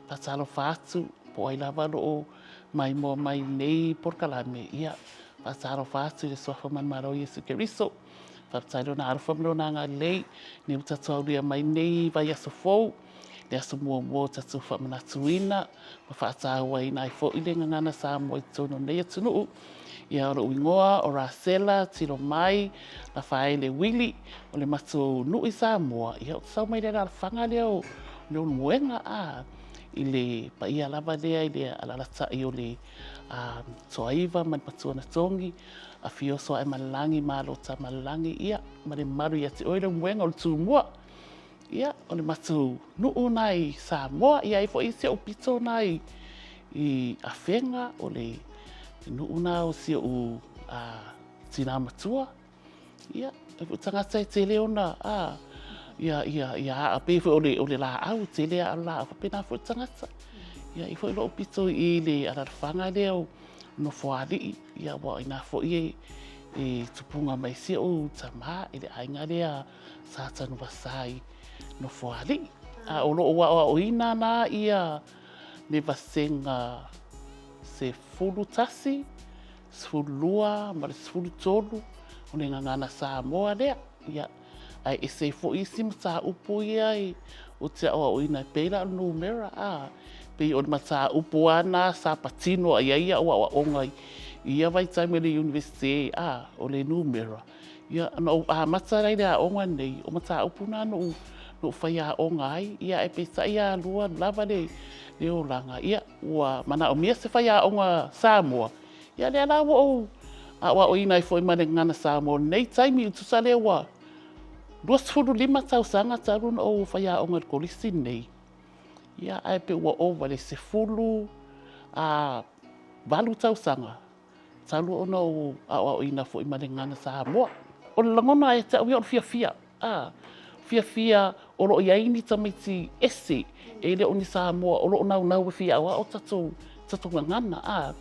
Pasalo fatu, po ai lava o mai mo mai nei porkalame ia. Pasalo fatu le sofa man maro Yesu Keriso. Pasalo na arfa mlo na nga lei, ni utatua ria mai nei vaiaso fou. Le aso mua mua tatu fa manatuina, ma whaata wai nai fo i le ngana sa mo i tono nei atunuu. Ia ora uingoa o Rasela tiro mai Lafaele-Uili o le matu nui Samoa. Ia o sau mai le la whanga leo no muenga a i le pa ia lava lea i le alalata i o le toaiva man patuana tongi a fioso ai malangi malo ta malangi ia ma le maru ia te oile muenga o le tūmua. Ia o le matu nuu nai Samoa ia i fo isi o pito nai i a whenga o le nuu na o si o tina matua. Ia e fu tangata e te leona ia a pe fo o le la au te lea la fa pena fo tangata. Ia i fo lo pito i le ala whanga leo no fo ali ia wa ina fo i e tupunga mai si o tama i le ainga lea sa tanu wasai no fo ali. O lo o ina na ia le vasenga se fulu tasi, se fulu lua, ma le se fulu tolu, o le ngangana Samoa lea. Ia, ai e se fo isi mata upo ia i o te o ina peila no mera pe o mata upo ana sa patino ia o onga ia vai taime le university o le numera. Ia no mata rai le onga nei o mata upo na no whaia onga ai ia e pesa ia lua lava le o langa ia ua mana o mia se whaia onga Samoa. Ia le ala o ina i foi mane ngana Samoa nei taimi utusa le wa 25 tausanga taruna o whaia onga kolisi nei. Ia ai pe ua ova le se fulu valu tausanga. Talu ona o ina foi mane ngana Samoa. O langona e te awi o fia. Fia o lo iaini tamaiti ese e le oni Samoa o lo nau fia o tatu ngana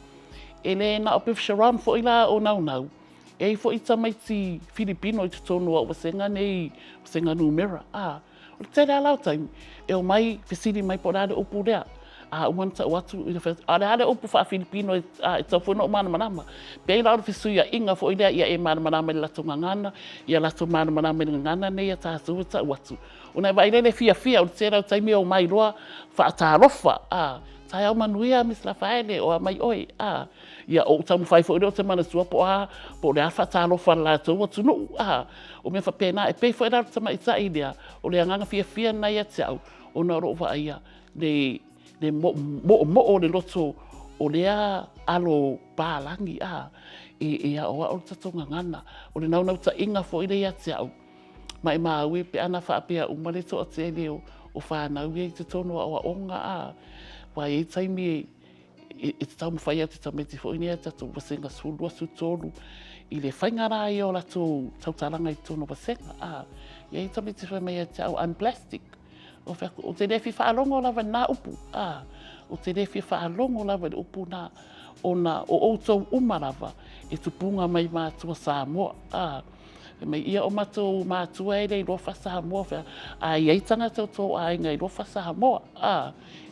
e le na o pefsharam fo ila o nau e fo i tamaiti Filipino i tutonu o wasenga nei wasenga numera o te rea lau taimi e o mai fesiri mai porade upu rea umanta watu ale upu fa Filipino e tau fo no mana manama pe ila o fesuia inga fo ila ia e mana manama le lato ngana ia lato mana manama le ngana nei ata ta watu una vai le fia o te rea taimi o mai roa fa atarofa tai au Manuia Miss Lafaele o mai oi ia o tamu fai fo o te mana sua po le afa talo fa la to watu no o me fa pena e pe fo era tama isa idea o le nganga fia na ia tau o na ro va ia de mo o le loto o le alo palangi e o tatu ngana o le nau ta inga fo ile ia tau mai maui pe ana fa pe o male to te leo o fa na wi te tono o onga wa e taimi e tamu whaia te tameti fo inia tatu wasenga sulua sutolu i le whaingara i o lato tautaranga i tono wasenga ia i tameti whai mai te au I'm plastic o te refi whaalongo lava na upu o te refi whaalongo lava upu na o outou umarava e tupunga mai mātua Samoa mai ia o matou mātua e rei rofa Samoa ai tangata tō ainga i rofa Samoa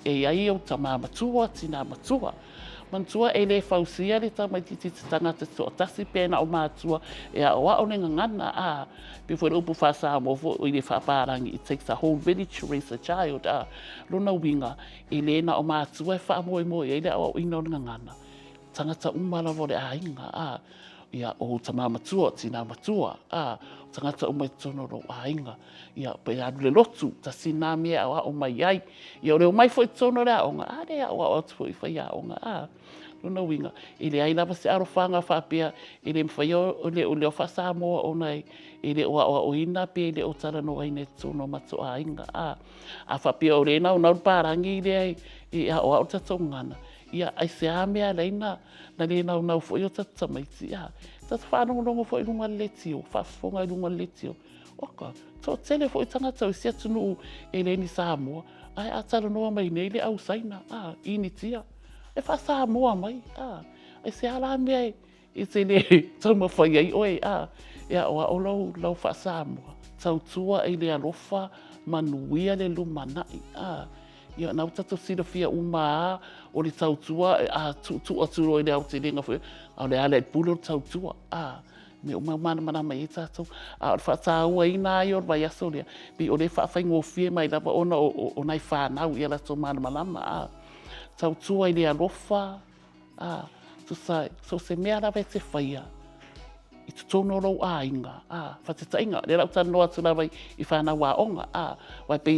e ai o tama matua, tina matua. Mantua e le fausia le tama titi tangata tō tasi pēna o matua e a oa o nenga ngana pe fo upu fa Samoa o i le whaparangi it takes a whole village to raise a child lona winga e le na o matua e wha moi e le o ina o nenga ngana tangata umara vo le ainga ia o tama matua, tina matua tangata o mai tono ro ainga ia pe adu le lotu ta sina mea o mai ai ia o le mai foi tono rea onga le o foi faia onga lona winga i le ai lava se arofanga whapea i le mwhaio o le ofa Samoa o nei i le o ina pe le o tara no aine tono matu ainga a whapea o le nau parangi i le ai i o tatongana ia ai se amea leina na le nau foi o tatamaiti tatu whanongonongo foi lunga letio whafonga i lunga letio oka so tele foi tangata o sia tunu e le ni Samoa ai atara noa mai nei le au saina ini tia e fa Samoa mai ai se ala mea i se le tauma whai ai oe ia o lau fa Samoa tau tua i le alofa Manuia le lumanai ia na tatu sira fia uma o le tautua a tu atu le au te ringa fu au le ale pulo tautua me o mana mai tatu a fa ta ua ina yo vai asolia bi o le fa fa ngofie mai lava ona o nai fa na ia la to mana tautua ile alofa tu sai so se mea lava te faia i tu tono rau inga fa te tainga le rau tano atu lava i whana wa onga wai pe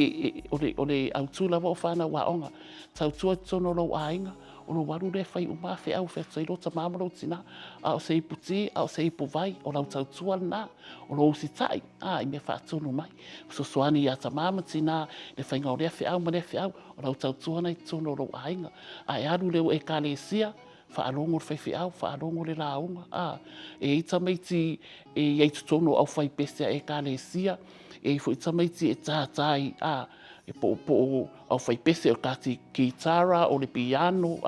o le au tu lava o whana wa onga tautua i tono rau inga o no waru le whai uma whi au whi atu i rota mamaro tina o se iputi o se ipu vai o rau tautua na o lo usi tai i me wha atono mai so soani i ata mama tina le whainga o rea whi au ma rea whi au o rau tautua na i tono rau inga e aru leo e ka le sia whaarongo whaiwhi au, whaarongo le raunga. E i tamaiti e iei tutono au whai pesea e ka le sia, e i fo i tamaiti e tātai e po au whai pesea o kati kitara, o le piano,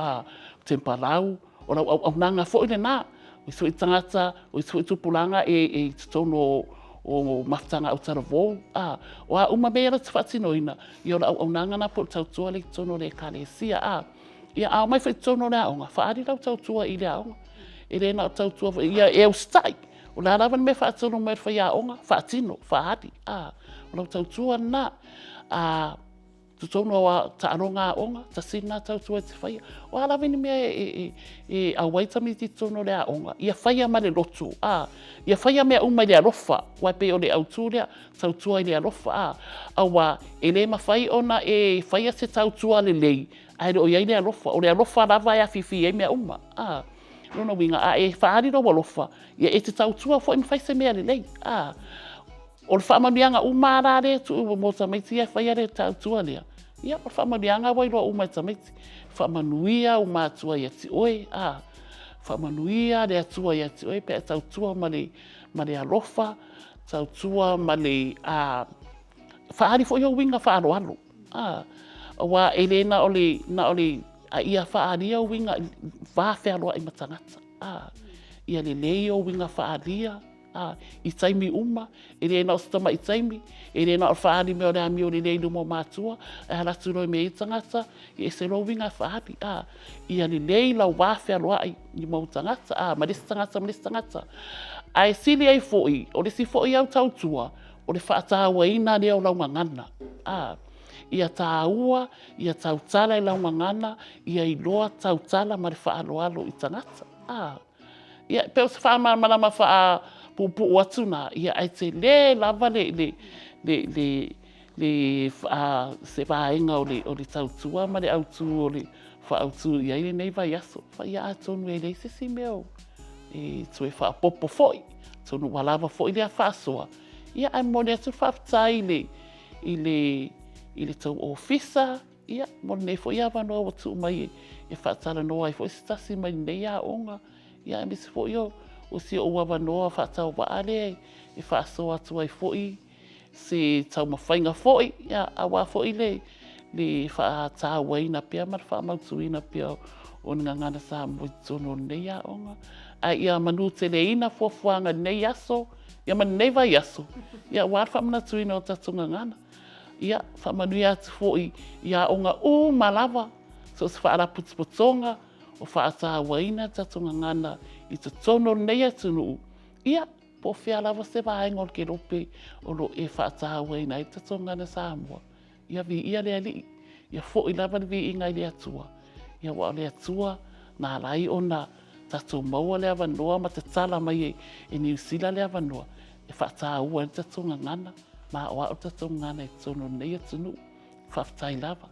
temparau, o au nanga fo i le nā. O i so i tangata, o i so i tupulanga e tutono o maftanga au taravou. O a uma mea te whatinoina, i ora au nanga na po tautua le tono le ka le sia. Ia au mai fai tono le aonga, whaari lau tautua i le aonga. E re na tautua, ia e au stai. O la rawan me whaatono mai whai aonga, whaatino, whaari. O lau tautua na, tutono a taaronga aonga, ta sina tautua te whai. O a rawini mea e au waitami ti tono le aonga. Ia whai ma le lotu, ia whai mea umai le arofa. Wai pe o le autu lea, tautua i le arofa. Awa, e le ma whai ona e whai se tautua le lei. Ai o iai le alofa, o le alofa lava e a fifi e mea uma. Lona winga, e whaari rau alofa, ia e te tautua fo i mwhai se mea le lei. O le whaamanianga uma rare, tu uwa mo tamaiti ia whai are tautua lea. Ia, o le whaamanianga wai roa uma tamaiti. Whaamanuia uma atua ia ti oe. Whaamanuia le atua ia ti oe, pe tautua ma le alofa, tautua ma le whaari fo i o winga whaaro alo. Wa ele na ole a ia whaaria o winga whawhea roa i matangata. Ia le leo winga whaaria, i taimi uma, ele na o stama i taimi, ele na o whaari meo le ami o le leilu mo mātua, e halatu roi me i tangata, i e se ro winga whaari. Ia le lei lau whawhea roa i mau tangata, marisi tangata. Ai sili ai foi, o le si foi au tautua, o le whaatawa ina leo lau ngangana. Ia tāua, ia tautala i laumangana, ia i loa tautala ma le whaaloalo i tangata. Ia peo se whaamarama wha pupu atuna, ia ai te le lava se whaenga o le tautua ma le autu o le whaautu ia i nei vaiaso. Ia atonu e le sisi meo, e tue whaapopo foi, tonu walava foi le a whaasoa. Ia ai mo le atu whaafutai i le tau ofisa, ia, mo nei fo ia wanoa o tu mai e whaatala noa i fo i stasi mai nei a onga, ia e misi fo i o si o wanoa whaatau waare e whaasoa atu ai fo i se tau mawhainga fo i, ia, awa fo i le whaatau waina pia, mar whaamautu ina pia o ngangana sa mo i tono nei a onga. A ia manu te le ina fuafuanga nei aso, ia man nei vai aso, ia war whaamana ina o tatu ngangana. Ia, whamanuia atu fōi, ia onga malava, so se whaaraputspotonga, o whaatawaina tatunga ngana i te tono nei atu nuu. Ia, po whia lava se vaenga o ke rope, o lo e whaatawaina i tatunga ngana Samoa. Ia vi ia lea li, ia fōi lava vi inga i lea tua. Ia wa lea tua, nā rai ona tatu maua lea vanoa, ma te tala mai e New Zealand lea vanoa, e whaatawa i tatunga ngana. Ma o au tatou ngana e tono nei atu nuu, whaftai lava.